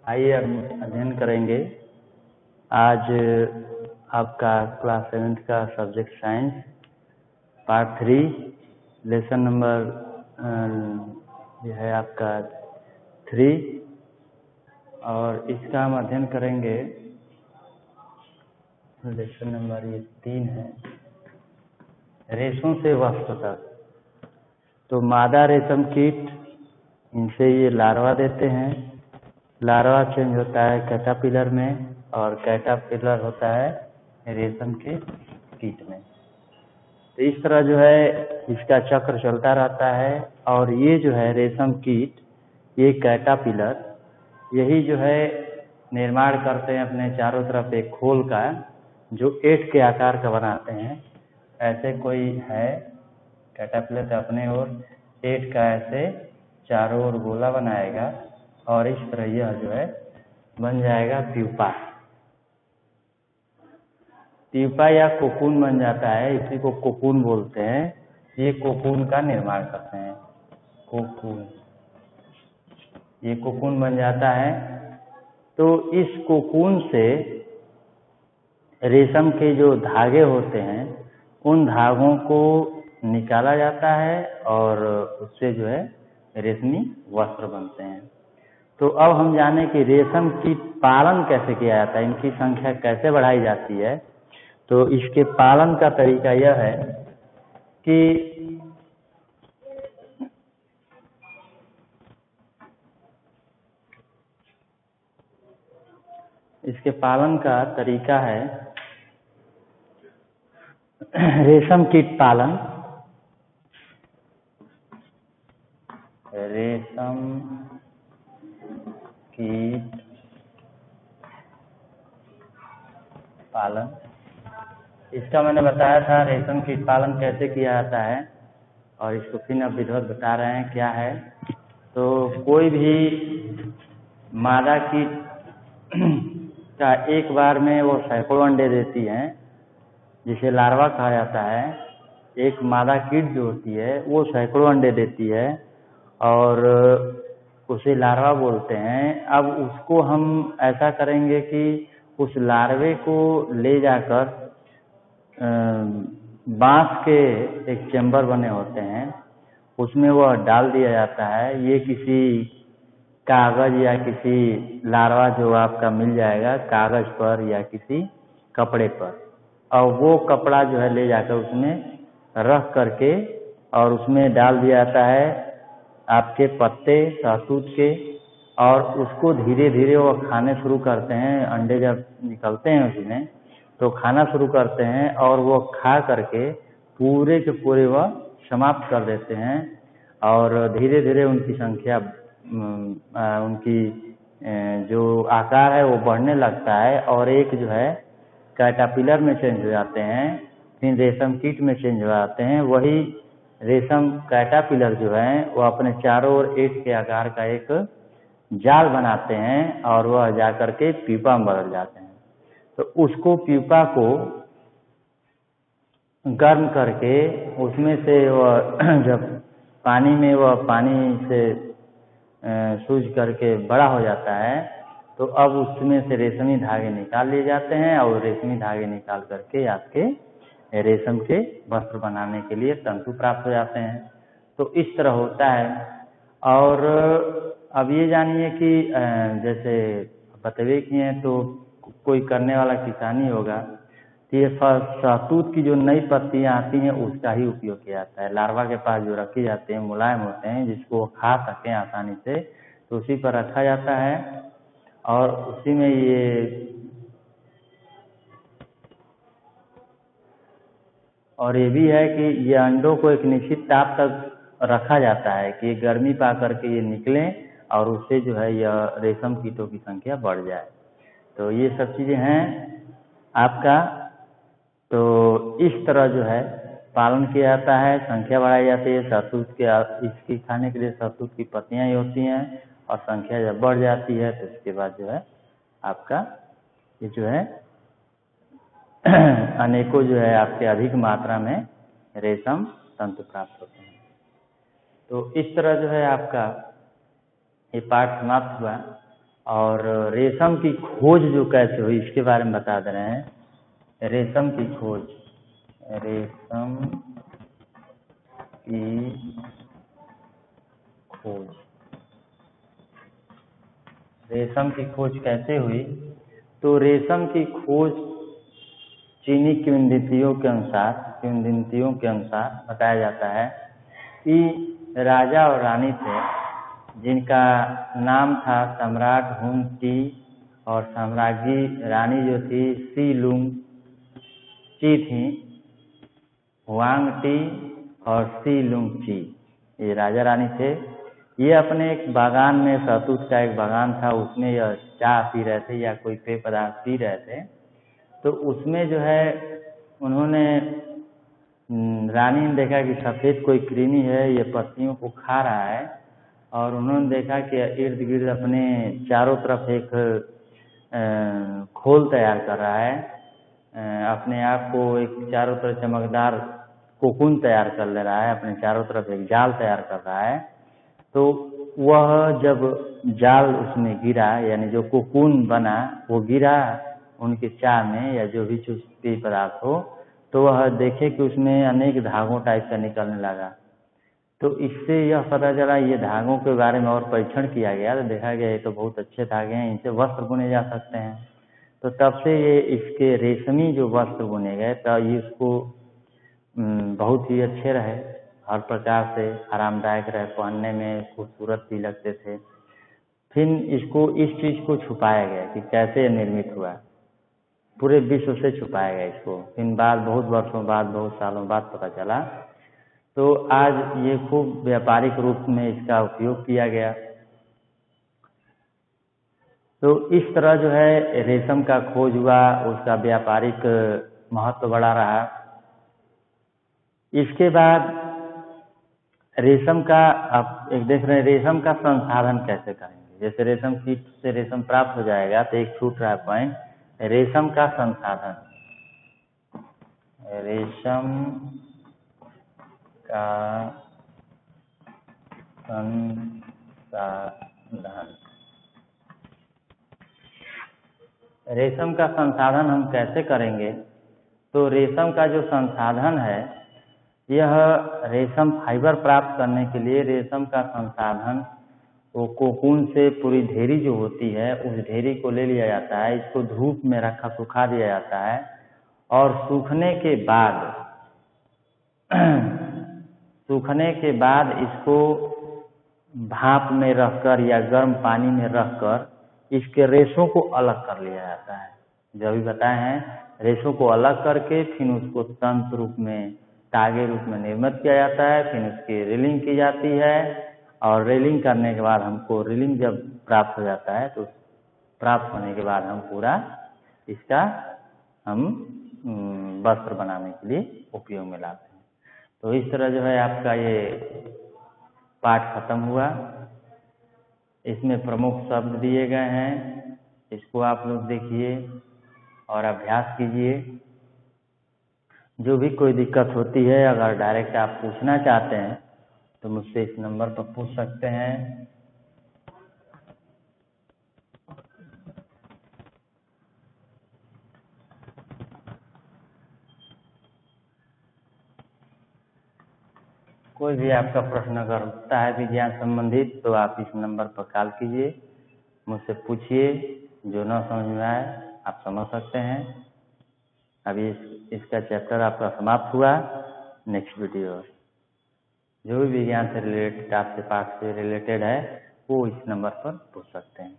आइए हम अध्ययन करेंगे। आज आपका क्लास 7th का subject science part 3 lesson number यह है आपका 3 और इसका हम अध्ययन करेंगे। लेसन नंबर ये 3 है, रेशों से वस्त्र तक। तो मादा रेशम कीट, इनसे ये लार्वा देते हैं। लार्वा चेंज होता है कैटरपिलर में और कैटरपिलर होता है रेशम के कीट में। तो इस तरह जो है इसका चक्र चलता रहता है। और ये जो है रेशम कीट, ये कैटरपिलर, यही जो है निर्माण करते हैं अपने चारों तरफ एक खोल का, जो 8 के आकार का बनाते हैं। ऐसे कोई है कैटरपिलर का अपने ओर 8 का ऐसे चारों ओर गोला बनाएगा और इस तरह यह जो है बन जाएगा प्यूपा। प्यूपा या कोकून बन जाता है, इसी को कोकून बोलते हैं। ये कोकून का निर्माण करते हैं, कोकून, ये कोकून बन जाता है। तो इस कोकून से रेशम के जो धागे होते हैं उन धागों को निकाला जाता है और उससे जो है रेशमी वस्त्र बनते हैं। तो अब हम जाने कि रेशम की पालन कैसे किया जाता है, इनकी संख्या कैसे बढ़ाई जाती है। तो इसके पालन का तरीका यह है कि इसके पालन का तरीका है रेशम कीट पालन। रेशम कीट पालन, इसका मैंने बताया था रेशम कीट पालन कैसे किया जाता है और इसको फिर अब विधिवत बता रहे हैं क्या है। तो कोई भी मादा कीट का एक बार में वो सैकड़ों अंडे देती हैं, जिसे लार्वा कहा जाता है। एक मादा कीट जो होती है वो सैकड़ों अंडे देती है और उसे लार्वा बोलते हैं। अब उसको हम ऐसा करेंगे कि उस लार्वे को ले जाकर बांस के एक चैम्बर बने होते हैं, उसमें वह डाल दिया जाता है। ये किसी कागज या किसी लार्वा जो आपका मिल जाएगा कागज पर या किसी कपड़े पर, और वो कपड़ा जो है ले जाकर उसमें रख करके और उसमें डाल दिया जाता है आपके पत्ते शहतूत के, और उसको धीरे धीरे वो खाने शुरू करते हैं। अंडे जब निकलते हैं उसमें तो खाना शुरू करते हैं और वो खा करके पूरे के पूरे वह समाप्त कर देते हैं और धीरे धीरे उनकी संख्या, उनकी जो आकार है वो बढ़ने लगता है और एक जो है कैटरपिलर में चेंज हो जाते हैं, फिर रेशम कीट में चेंज हो जाते हैं। वही रेशम कैटरपिलर जो है वो अपने चारों ओर 8 के आकार का एक जाल बनाते हैं और वह जाकर के प्यूपा में बदल जाते हैं। तो उसको प्यूपा को गर्म करके उसमें से वह जब पानी में वह पानी से सूज करके बड़ा हो जाता है तो अब उसमें से रेशमी धागे निकाल लिए जाते हैं और रेशमी धागे निकाल करके आपके रेशम के वस्त्र बनाने के लिए तंतु प्राप्त हो जाते हैं। तो इस तरह होता है। और अब ये जानिए कि जैसे बतवे किए हैं तो कोई करने वाला किसान ही होगा, तो ये शहतूत की जो नई पत्तियां आती हैं उसका ही उपयोग किया जाता है। लार्वा के पास जो रखी जाते हैं मुलायम होते हैं, जिसको खा सकें आसानी से, तो उसी पर रखा जाता है और उसी में ये भी है कि ये अंडों को एक निश्चित ताप तक रखा जाता है कि गर्मी पा करके ये निकलें और उससे जो है यह रेशम कीटों की संख्या बढ़ जाए। तो ये सब चीजें हैं आपका। तो इस तरह जो है पालन किया जाता है, संख्या बढ़ाई जाती है। शहतूत के इसकी खाने के लिए शहतूत की पत्तियां ही होती हैं और संख्या जब बढ़ जाती है तो इसके बाद जो है आपका ये जो है अनेकों जो है आपके अधिक मात्रा में रेशम तंतु प्राप्त होते हैं। तो इस तरह जो है आपका ये पाठ समाप्त हुआ। और रेशम की खोज जो कैसे हुई इसके बारे में बता दे रहे हैं। रेशम की खोज, रेशम की खोज, रेशम की खोज कैसे हुई? तो रेशम की खोज चीनी किंवदंतियों के अनुसार बताया जाता है कि राजा और रानी थे जिनका नाम था सम्राट हुंग टी और साम्राज्ञी रानी जो थी सी लुंग ची थी। हुआंग टी और सी लुंग ची ये राजा रानी थे। ये अपने एक बागान में, शहतूत का एक बागान था, उसमें यह चाय पी रहे थे या कोई पेय पदार्थ पी रहे थे। तो उसमें जो है उन्होंने रानी ने देखा कि सफ़ेद कोई कृमि है, ये पत्तियों को खा रहा है, और उन्होंने देखा कि इर्द गिर्द अपने चारों तरफ एक खोल तैयार कर रहा है, अपने आप को एक चारों तरफ चमकदार कोकून तैयार कर ले रहा है, अपने चारों तरफ एक जाल तैयार कर रहा है। तो वह जब जाल उसमें गिरा, यानी जो कोकून बना वो गिरा उनके चाय में या जो भी पेय पदार्थ हो, तो वह देखे कि उसमें अनेक धागों टाइप का निकलने लगा। तो इससे यह पता चला, ये धागों के बारे में और परीक्षण किया गया तो देखा गया ये तो बहुत अच्छे धागे हैं, इनसे वस्त्र बुने जा सकते हैं। तो तब से ये इसके रेशमी जो वस्त्र बुने गए तो ये इसको बहुत ही अच्छे रहे, हर प्रकार से आरामदायक रहे, पहनने में खूबसूरत भी लगते थे। फिर इसको इस चीज़ को छुपाया गया कि कैसे निर्मित हुआ, पूरे विश्व से छुपाया गया इसको। फिर बाद बहुत वर्षों बाद, बहुत सालों बाद पता चला। तो आज ये खूब व्यापारिक रूप में इसका उपयोग किया गया। तो इस तरह जो है रेशम का खोज हुआ, उसका व्यापारिक महत्व बड़ा रहा। इसके बाद रेशम का, आप एक देख रहे हैं, रेशम का संसाधन कैसे करेंगे। जैसे रेशम कीट से रेशम प्राप्त हो जाएगा तो एक छूट रहा है पॉइंट, रेशम का संसाधन। रेशम का संसाधन, रेशम का संसाधन हम कैसे करेंगे? तो रेशम का जो संसाधन है, यह रेशम फाइबर प्राप्त करने के लिए रेशम का संसाधन वो कोकून से पूरी ढेरी जो होती है उस ढेरी को ले लिया जाता है, इसको धूप में रखा सुखा दिया जाता है, और सूखने के बाद इसको भाप में रखकर या गर्म पानी में रखकर इसके रेशों को अलग कर लिया जाता है। जो अभी बताए हैं, रेशों को अलग करके फिर उसको तंतु रूप में, तागे रूप में निर्मित किया जाता है, फिर उसकी रीलिंग की जाती है, और रीलिंग करने के बाद हमको, रीलिंग जब प्राप्त हो जाता है तो प्राप्त होने के बाद हम पूरा इसका हम वस्त्र बनाने के लिए उपयोग में लाते हैं। तो इस तरह जो है आपका ये पाठ खत्म हुआ। इसमें प्रमुख शब्द दिए गए हैं, इसको आप लोग देखिए और अभ्यास कीजिए। जो भी कोई दिक्कत होती है, अगर डायरेक्ट आप पूछना चाहते हैं तो मुझसे इस नंबर पर पूछ सकते हैं। कोई भी आपका प्रश्न अगर होता है विज्ञान संबंधित तो आप इस नंबर पर कॉल कीजिए, मुझसे पूछिए, जो न समझ में आए आप समझ सकते हैं। अभी इसका चैप्टर आपका समाप्त हुआ। नेक्स्ट वीडियो जो भी विज्ञान से रिलेटेड, आपके पास से रिलेटेड है, वो इस नंबर पर पूछ सकते हैं।